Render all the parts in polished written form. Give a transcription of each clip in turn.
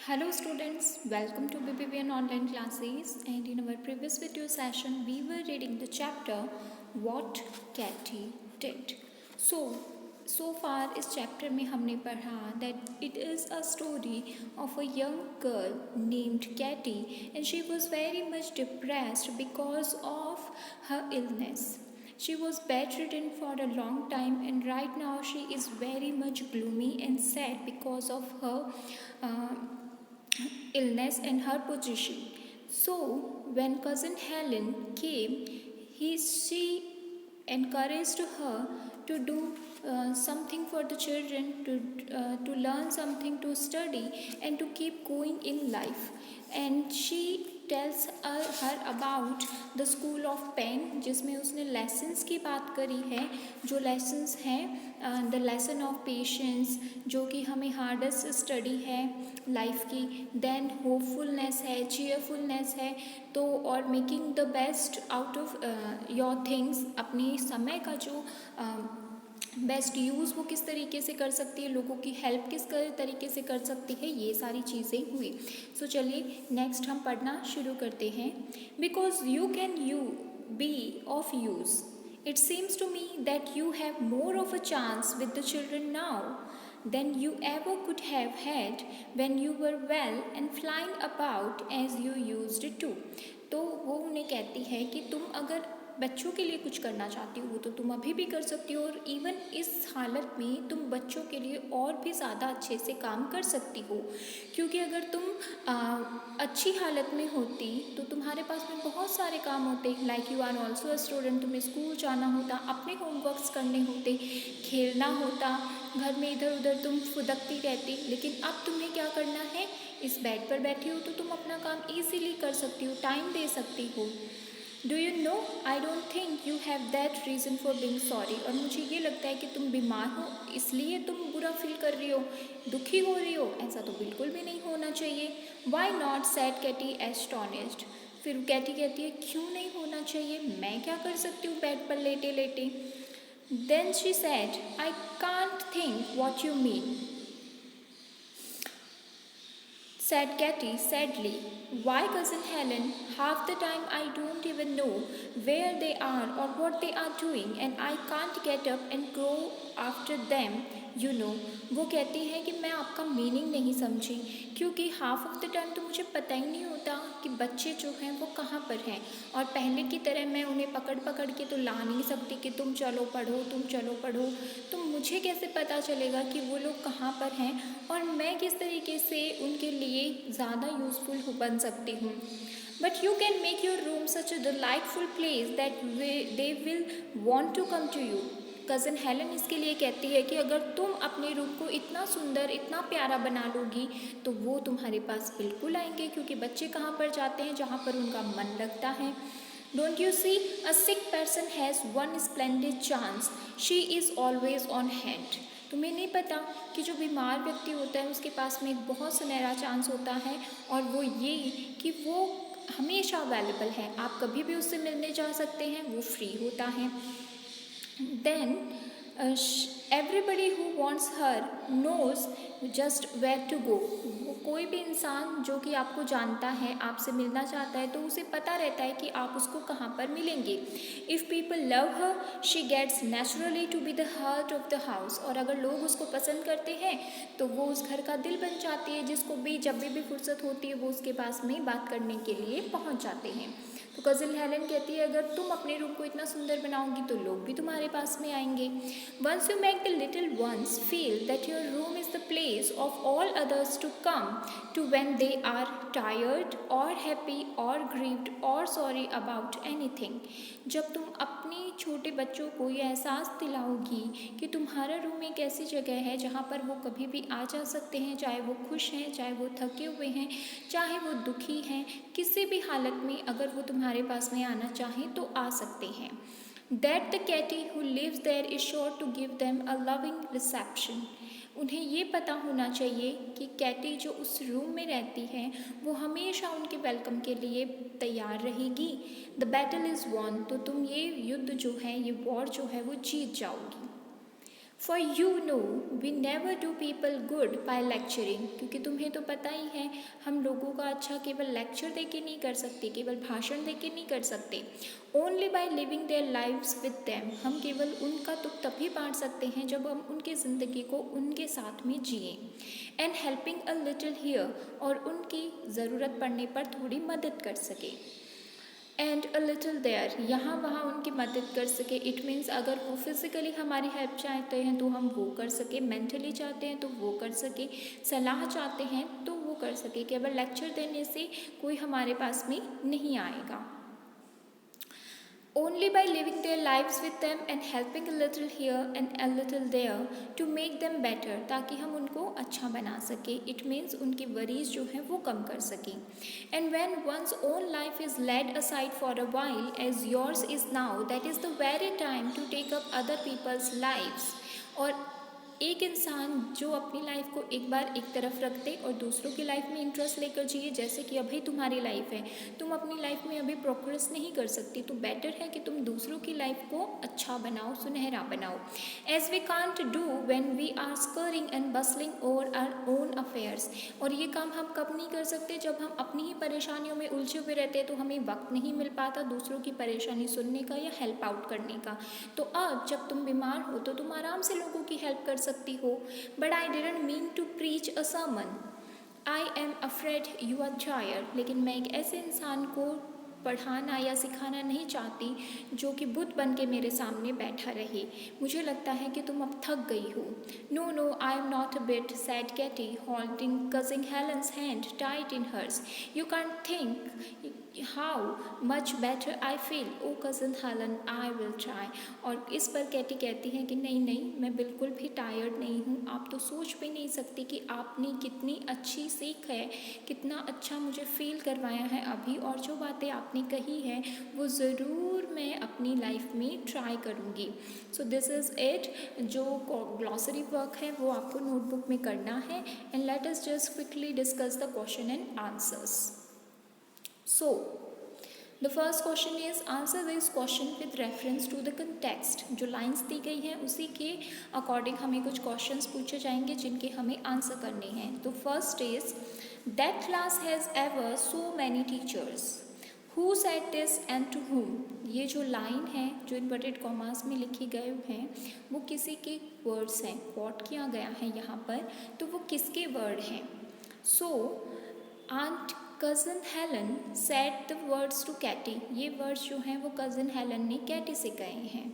Hello students, welcome to BBVN online classes, and in our previous video session we were reading the chapter What Katy Did. So far इस chapter में हमने पढ़ा that it is a story of a young girl named Katy and she was very much depressed because of her illness. She was bedridden for a long time and right now she is very much gloomy and sad because of her uh, illness and her position. So when cousin Helen came, she encouraged her to do something for the children, to learn something, to study, and to keep going in life. And she tells her about the school of pain, जिसमें उसने lessons की बात करी है, जो lessons हैं the lesson of patience, जो कि हमें हार्डेस्ट स्टडी है लाइफ की, देन होपफुलनेस है, चीयरफुलनेस है, तो और making the best out of your things, अपने समय का जो बेस्ट यूज़ वो किस तरीके से कर सकती है, लोगों की हेल्प किस तरीके से कर सकती है, ये सारी चीज़ें हुई. सो चलिए नेक्स्ट हम पढ़ना शुरू करते हैं. Because you can you be of use, it seems to me that you have more of a chance with the children now than you ever could have had when you were well and flying about as you used to. तो वो उन्हें कहती है कि तुम अगर बच्चों के लिए कुछ करना चाहती हो तो तुम अभी भी कर सकती हो, और इवन इस हालत में तुम बच्चों के लिए और भी ज़्यादा अच्छे से काम कर सकती हो, क्योंकि अगर तुम अच्छी हालत में होती तो तुम्हारे पास में बहुत सारे काम होते, like you are also a student, तुम्हें स्कूल जाना होता, अपने होमवर्क्स करने होते, खेलना होता, घर में इधर उधर तुम फुदकती रहती. लेकिन अब तुम्हें क्या करना है, इस बेड पर बैठी हो तो तुम अपना काम ईजीली कर सकती हो, टाइम दे सकती हो. Do you know, I don't think you have that reason for being sorry. और मुझे ये लगता है कि तुम बीमार हो इसलिए तुम बुरा फील कर रही हो, दुखी हो रही हो, ऐसा तो बिल्कुल भी नहीं होना चाहिए. Why not, said Katy astonished. फिर कैटी कहती है क्यों नहीं होना चाहिए, मैं क्या कर सकती हूँ बेड पर लेटे लेटे. Then she said, I can't think what you mean, said Katy sadly. Why, Cousin Helen, half the time I don't even know where they are or what they are doing, and I can't get up and go after them, you know. वो कहती है कि मैं आपका meaning नहीं समझी, क्योंकि half of the time तो मुझे पता ही नहीं होता कि बच्चे जो हैं वो कहाँ पर हैं, और पहले की तरह मैं उन्हें पकड़ पकड़ के तो ला नहीं सकती कि तुम चलो पढ़ो, तुम चलो पढ़ो. तो मुझे कैसे पता चलेगा कि वो लोग कहाँ पर हैं और मैं किस तरीके से उनके लिए ज़्यादा यूज़फुल बन सकती हूँ. But you can make your room such a delightful place that they will want to come to you. Cousin Helen इसके लिए कहती है कि अगर तुम अपने रूम को इतना सुंदर, इतना प्यारा बना लोगी तो वो तुम्हारे पास बिल्कुल आएंगे, क्योंकि बच्चे कहाँ पर जाते हैं जहाँ पर उनका मन लगता है. Don't you see, a sick person has one splendid chance, she is always on hand. तुम्हें नहीं पता कि जो बीमार व्यक्ति होता है उसके पास में एक बहुत सुनहरा चांस होता है, और वो ये कि वो हमेशा अवेलेबल है, आप कभी भी उससे मिलने जा सकते हैं, वो फ्री होता है. Then everybody who wants her knows just where to go. कोई भी इंसान जो कि आपको जानता है, आपसे मिलना चाहता है, तो उसे पता रहता है कि आप उसको कहाँ पर मिलेंगे. If people love her, she gets naturally to be the heart of the house. और अगर लोग उसको पसंद करते हैं तो वो उस घर का दिल बन जाती है, जिसको भी जब भी फुर्सत होती है वो उसके पास में बात करने के लिए पहुँच जाते हैं. तो कज़न हेलन कहती है अगर तुम अपने रूम को इतना सुंदर बनाओगी तो लोग भी तुम्हारे पास में आएंगे. Once you make the little ones feel that your room is the place of all others to come to when they are tired or happy or grieved or sorry about anything. जब तुम अपने छोटे बच्चों को ये एहसास दिलाओगी कि तुम्हारा रूम एक ऐसी जगह है जहाँ पर वो कभी भी आ जा सकते हैं, चाहे वो खुश हैं, चाहे वो थके हुए हैं, चाहे वो दुखी हैं, किसी भी हालत में अगर वो तुम्हारे पास में आना चाहें तो आ सकते हैं. That the Katy who lives there is sure to give them a loving reception. उन्हें ये पता होना चाहिए कि कैटी जो उस रूम में रहती है वो हमेशा उनके वेलकम के लिए तैयार रहेगी. The battle is won. तो तुम ये युद्ध जो है, ये वॉर जो है वो जीत जाओगी. For you know, we never do people good by lecturing. क्योंकि तुम्हें तो पता ही है हम लोगों का अच्छा केवल लेक्चर दे के नहीं कर सकते, केवल भाषण दे के नहीं कर सकते. Only by living their lives with them. हम केवल उनका दुख तभी बांट सकते हैं जब हम उनकी ज़िंदगी को उनके साथ में जिए. And helping a little here, और उनकी ज़रूरत पड़ने पर थोड़ी मदद कर सके. एंड अ लिटिल देयर, यहाँ वहाँ उनकी मदद कर सके. इट मीन्स अगर वो फिज़िकली हमारी हेल्प चाहते हैं तो हम वो कर सके, मेंटली चाहते हैं तो वो कर सके, सलाह चाहते हैं तो वो कर सके. केवल लेक्चर देने से कोई हमारे पास में नहीं आएगा. Only by living their lives with them and helping a little here and a little there to make them better, ताकि हम उनको अच्छा बना सके. It means उनकी वरीज जो है वो कम कर सकें. And when one's own life is laid aside for a while, as yours is now, that is the very time to take up other people's lives. और एक इंसान जो अपनी लाइफ को एक बार एक तरफ रख दे और दूसरों की लाइफ में इंटरेस्ट लेकर जिए, जैसे कि अभी तुम्हारी लाइफ है, तुम अपनी लाइफ में अभी प्रोग्रेस नहीं कर सकती, तो बेटर है कि तुम दूसरों की लाइफ को अच्छा बनाओ, सुनहरा बनाओ. As we can't do when we are scurrying and bustling over our own affairs. और ये काम हम कब नहीं कर सकते? जब हम अपनी ही परेशानियों में उलझे हुए रहते हैं, तो हमें वक्त नहीं मिल पाता दूसरों की परेशानी सुनने का या हेल्प आउट करने का. तो अब जब तुम बीमार हो तो तुम आराम से लोगों की हेल्प कर सकती हो. But I didn't mean to preach a sermon. I am afraid you are tired. लेकिन मैं एक ऐसे इंसान को पढ़ाना या सिखाना नहीं चाहती जो कि बुत बन के मेरे सामने बैठा रहे. मुझे लगता है कि तुम अब थक गई हो. No no, I am not a bit, said Katy, holding cousin Helen's hand tight in hers. You can't think how much better I feel. Oh cousin Helen, I will try. और इस पर कैटी कहती है कि नहीं नहीं, मैं बिल्कुल भी टायर्ड नहीं हूँ. आप तो सोच भी नहीं सकती कि आपने कितनी अच्छी सीख है, कितना अच्छा मुझे फील करवाया है अभी, और जो बातें आपने कही है वो ज़रूर मैं अपनी लाइफ में ट्राई करूँगी. So this is it. जो ग्लॉसरी वर्क है वो आपको नोटबुक में करना है. And let us just quickly discuss the question and answers. So, the first question is answer this question with reference to the context. जो lines दी गई हैं उसी के अकॉर्डिंग हमें कुछ क्वेश्चंस पूछे जाएंगे जिनके हमें आंसर करने हैं. तो first is that class has ever so many teachers. Who said this and to whom. ये जो लाइन है जो इन्वर्टेड कॉमास में लिखी गए हैं वो किसी के वर्ड्स हैं, कोट किया गया है यहाँ पर, तो वो किसके वर्ड हैं. So aunt cousin Helen said the words to Katie. ये वर्ड्स जो हैं वो कज़न हेलन ने कैटी से कहे हैं.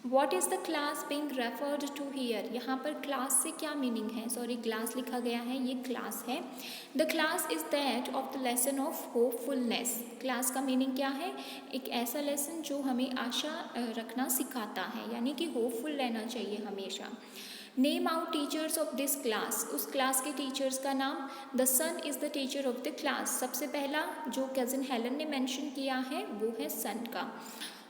What is the class being referred to here. यहाँ पर क्लास से क्या मीनिंग है? सॉरी, क्लास लिखा गया है, ये क्लास है. The class is that of the lesson of hopefulness. Class का मीनिंग क्या है? एक ऐसा लेसन जो हमें आशा रखना सिखाता है, यानी कि होपफुल रहना चाहिए हमेशा. Name out teachers of this class. उस क्लास के टीचर्स का नाम. The sun is the teacher of the class. सबसे पहला जो कज़न हेलन ने मेंशन किया है वो है सन का.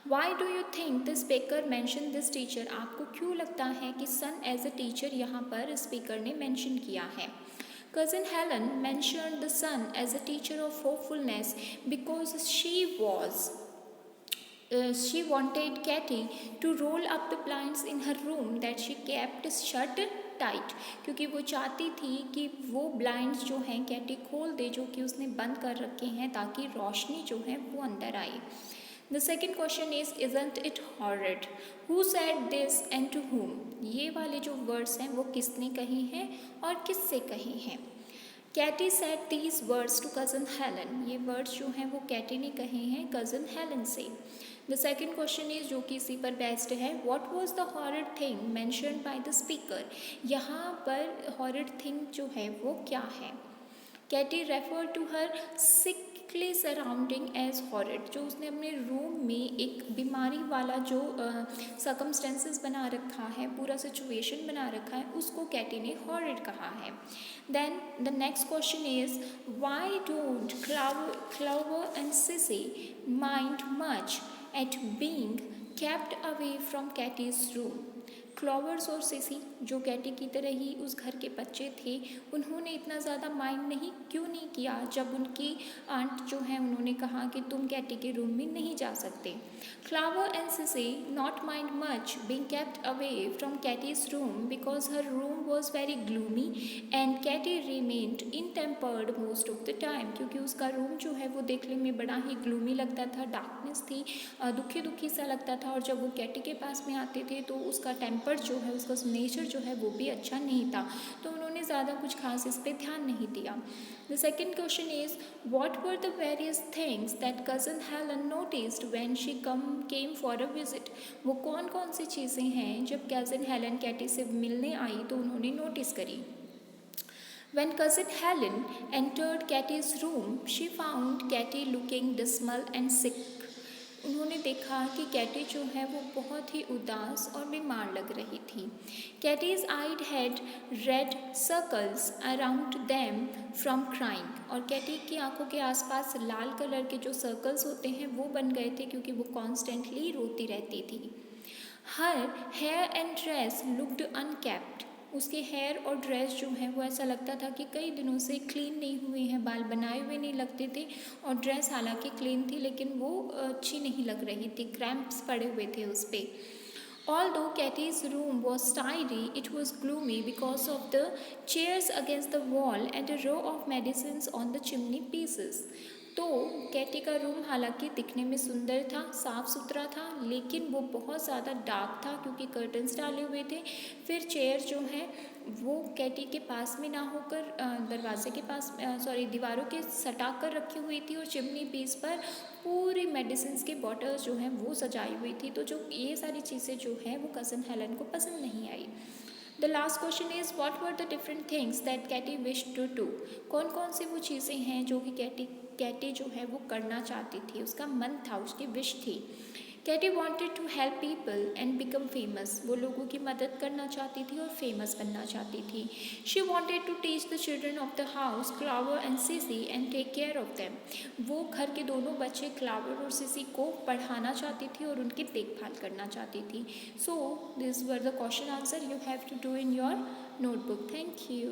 Why do you think the speaker mention this teacher. आपको क्यों लगता है कि सन एज अ टीचर यहाँ पर स्पीकर ने मैंशन किया है. Cousin Helen mentioned the sun as a teacher of hopefulness because she wanted Katy to roll up the blinds in her room that she kept shut tight. क्योंकि वो चाहती थी कि वो ब्लाइंड्स जो हैं कैटी खोल दे जो कि उसने बंद कर रखे हैं ताकि रोशनी जो है वो अंदर आए. The second question is isn't it horrid. Who said this and to whom. ये वाले जो वर्ड्स हैं वो किसने कहे हैं और किससे कहे हैं. Katie said these words to cousin Helen. ये वर्ड्स जो हैं वो कैटी ने कहे हैं कज़न हेलन से. द सेकेंड क्वेश्चन इज जो कि इसी पर बेस्ड है. What was the horrid thing mentioned by the speaker. यहाँ पर हॉरिड थिंग जो है वो क्या है. Katie refer to her sickly surrounding as horrid. जो उसने अपने रूम में एक बीमारी वाला जो सर्कमस्टेंसेस बना रखा है, पूरा सिचुएशन बना रखा है, उसको कैटी ने हॉरिड कहा है. Then the next question is why don't Clover and Cissy mind much at being kept away from Katie's room. Clovers और सिसी जो कैटी की तरह ही उस घर के बच्चे थे, उन्होंने इतना ज़्यादा माइंड क्यों नहीं किया जब उनकी आंट जो है उन्होंने कहा कि तुम कैटी के रूम में नहीं जा सकते। Clover and Cissy not mind much being kept away from Cathy's room because her room was very gloomy and Cathy remained in-tempered most of the time, क्योंकि उसका रूम जो है वो देखने में बड़ा ही ग्लूमी लगता था, डार्कनेस थी, दुखी दुखी सा लगता था, और जब वो कैटी के पास में आते थे तो उसका टेम्पर जो है, उसका नेचर जो है वो भी अच्छा नहीं था, तो उन्होंने ज़्यादा कुछ खास इस पर ध्यान नहीं दिया। The second question is, what were the various things that cousin Helen noticed when she came for a visit? वो कौन कौन सी चीज़ें हैं जब cousin Helen कैटी से मिलने आई तो उन्होंने नोटिस करी। When cousin Helen entered Cathy's room, she found Cathy looking dismal and sick. उन्होंने देखा कि कैटी जो है वो बहुत ही उदास और बीमार लग रही थी। Katie's eyes had red circles around them from crying, और कैटी की आंखों के आसपास लाल कलर के जो सर्कल्स होते हैं वो बन गए थे क्योंकि वो कॉन्स्टेंटली रोती रहती थी। Her hair and dress looked unkempt, उसके हेयर और ड्रेस जो है वो ऐसा लगता था कि कई दिनों से क्लीन नहीं हुए हैं, बाल बनाए हुए नहीं लगते थे, और ड्रेस हालांकि क्लीन थी लेकिन वो अच्छी नहीं लग रही थी, क्रैम्प्स पड़े हुए थे उस पर। Although Kathy's room was tidy, it was gloomy because of the chairs against the wall and a row of medicines on the chimney pieces. तो कैटी का रूम हालांकि दिखने में सुंदर था, साफ़ सुथरा था, लेकिन वो बहुत ज़्यादा डार्क था क्योंकि कर्टन्स डाले हुए थे। फिर चेयर जो है वो कैटी के पास में ना होकर दरवाजे के पास दीवारों के सटा कर रखी हुई थी, और चिमनी पीस पर पूरी मेडिसिन के बॉटल्स जो हैं वो सजाई हुई थी। तो जो ये सारी चीज़ें जो हैं वो कज़न हेलन को पसंद नहीं आई। The last question is what were the different things that Katie wish to do. कौन कौन सी वो चीज़ें हैं जो कि कैटी जो है वो करना चाहती थी, उसका मन था, उसकी विश थी। Katy wanted to help people and become famous, वो लोगों की मदद करना चाहती थी और फेमस बनना चाहती थी। She wanted to teach the children of the house Clover and Cissy and take care of them, वो घर के दोनों बच्चे क्लावर और सिसी को पढ़ाना चाहती थी और उनकी देखभाल करना चाहती थी। So this were the question answer you have to do in your notebook. Thank you.